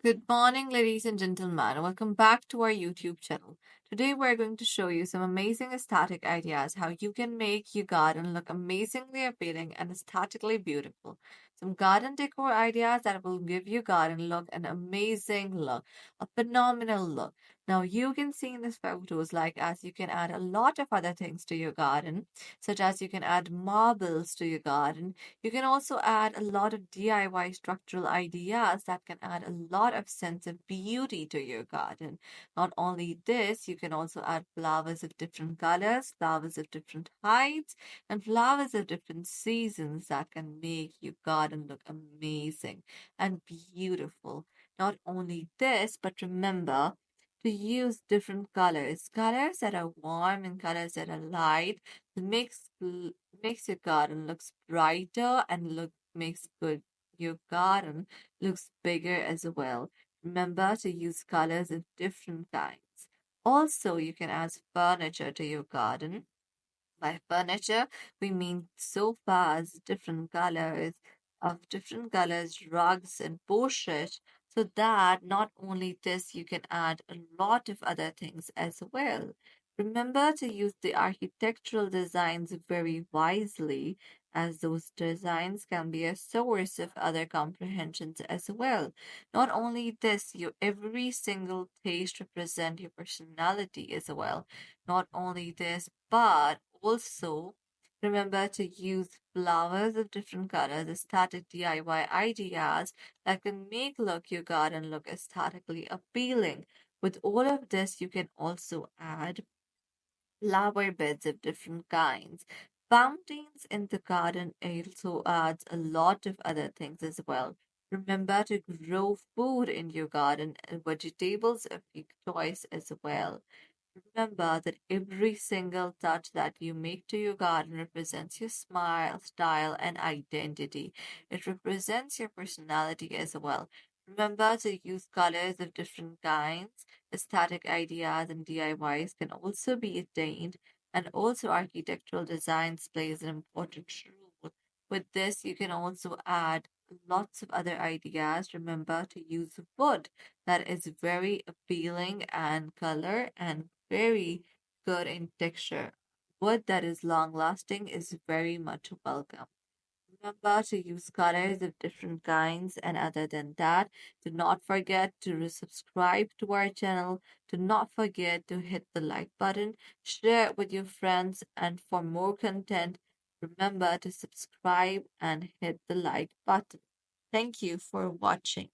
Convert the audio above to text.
Good morning, ladies and gentlemen. Welcome back to our YouTube channel. Today, we're going to show you some amazing aesthetic ideas how you can make your garden look amazingly appealing and aesthetically beautiful. Some garden decor ideas that will give your garden look an amazing look, a phenomenal look. Now, you can see in these photos, like as you can add a lot of other things to your garden, such as you can add marbles to your garden. You can also add a lot of DIY structural ideas that can add a lot of sense of beauty to your garden. Not only this, you can also add flowers of different colors, flowers of different heights, and flowers of different seasons that can make your garden look amazing and beautiful. Not only this, but remember to use different colors, colors that are warm and colors that are light, makes makes your garden looks brighter and makes good your garden looks bigger as well. Remember to use colors of different kinds. Also, you can add furniture to your garden. By furniture, we mean sofas, different colors, rugs and posters, so that not only this, you can add a lot of other things as well. Remember to use the architectural designs very wisely, as those designs can be a source of other comprehensions as well. Not only this, your every single taste represent your personality as well. Not only this, but also remember to use flowers of different colors, aesthetic DIY ideas that can make look your garden look aesthetically appealing. With all of this, you can also add flower beds of different kinds. Fountains in the garden also adds a lot of other things as well. Remember to grow food in your garden and vegetables of your choice as well. Remember that every single touch that you make to your garden represents your smile, style, and identity. It represents your personality as well. Remember to use colors of different kinds. Aesthetic ideas and DIYs can also be attained, and also architectural designs plays an important role. With this, you can also add lots of other ideas. Remember to use wood that is very appealing and color and very good in texture. Wood that is long lasting is very much welcome. Remember to use colors of different kinds, and other than that, do not forget to subscribe to our channel. Do not forget to hit the like button, share it with your friends, and for more content, remember to subscribe and hit the like button. Thank you for watching.